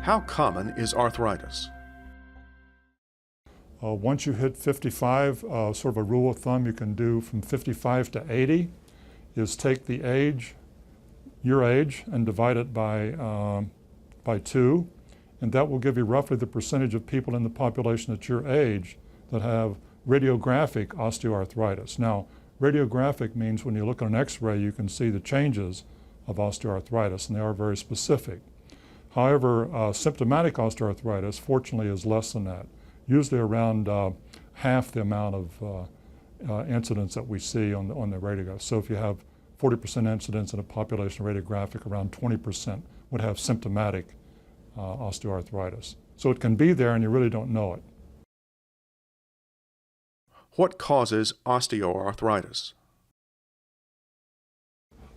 How common is arthritis? Once you hit 55, sort of a rule of thumb you can do from 55 to 80 is take the age, your age, and divide it by 2, and that will give you roughly the percentage of people in the population at your age that have radiographic osteoarthritis. Now, radiographic means when you look at an X-ray you can see the changes of osteoarthritis, and they are very specific. However, symptomatic osteoarthritis, fortunately, is less than that, usually around half the amount of incidence that we see on the radiograph. So if you have 40% incidence in a population radiographic, around 20% would have symptomatic osteoarthritis. So it can be there and you really don't know it. What causes osteoarthritis?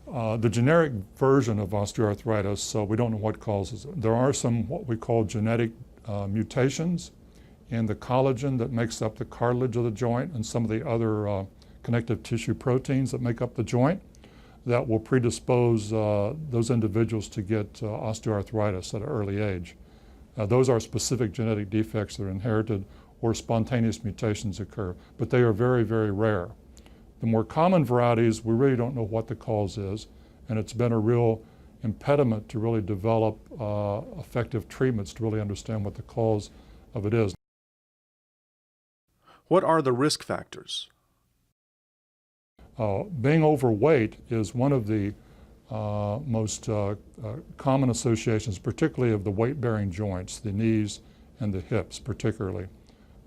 The generic version of osteoarthritis, so we don't know what causes it. There are some what we call genetic mutations in the collagen that makes up the cartilage of the joint and some of the other connective tissue proteins that make up the joint that will predispose those individuals to get osteoarthritis at an early age. Those are specific genetic defects that are inherited or spontaneous mutations occur, but they are very, very rare. The more common varieties, we really don't know what the cause is, and it's been a real impediment to really develop effective treatments to really understand what the cause of it is. What are the risk factors? Being overweight is one of the most common associations, particularly of the weight-bearing joints, the knees and the hips particularly.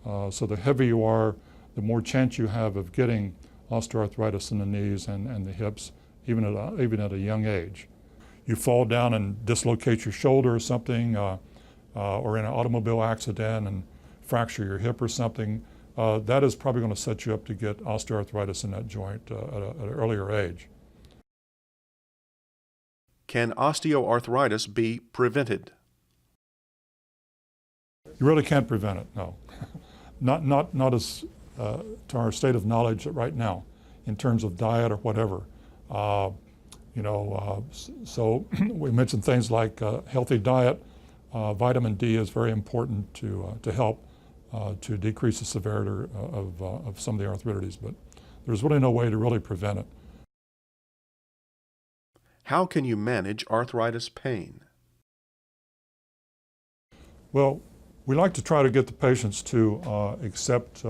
So the heavier you are, the more chance you have of getting osteoarthritis in the knees and the hips, even at a young age. You fall down and dislocate your shoulder or something, or in an automobile accident and fracture your hip or something, that is probably going to set you up to get osteoarthritis in that joint at an earlier age. Can osteoarthritis be prevented? You really can't prevent it, no. not as to our state of knowledge right now in terms of diet or whatever. So we mentioned things like healthy diet. Vitamin D is very important to help to decrease the severity of some of the arthritides, but there's really no way to really prevent it. How can you manage arthritis pain? Well, we like to try to get the patients to accept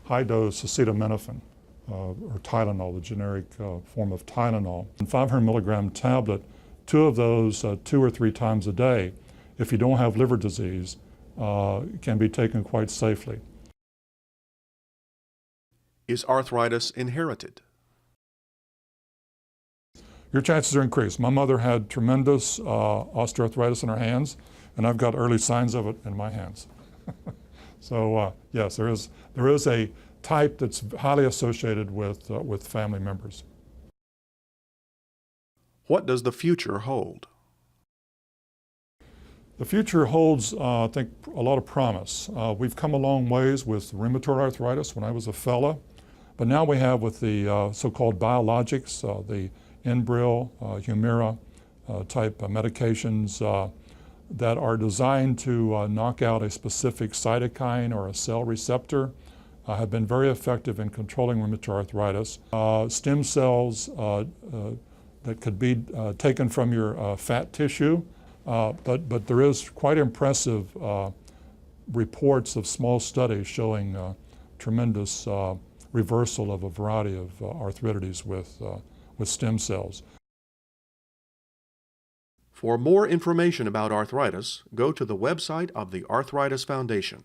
high-dose acetaminophen or Tylenol, the generic form of Tylenol. A 500 milligram tablet, 2 of those 2 or 3 times a day, if you don't have liver disease, can be taken quite safely. Is arthritis inherited? Your chances are increased. My mother had tremendous osteoarthritis in her hands, and I've got early signs of it in my hands. So yes, there is a type that's highly associated with family members. What does the future hold? The future holds, I think, a lot of promise. We've come a long ways with rheumatoid arthritis when I was a fellow, but now we have with the so-called biologics, the Enbrel, Humira type medications that are designed to knock out a specific cytokine or a cell receptor, have been very effective in controlling rheumatoid arthritis. Stem cells that could be taken from your fat tissue, but there is quite impressive reports of small studies showing tremendous reversal of a variety of arthritides with stem cells. For more information about arthritis, go to the website of the Arthritis Foundation.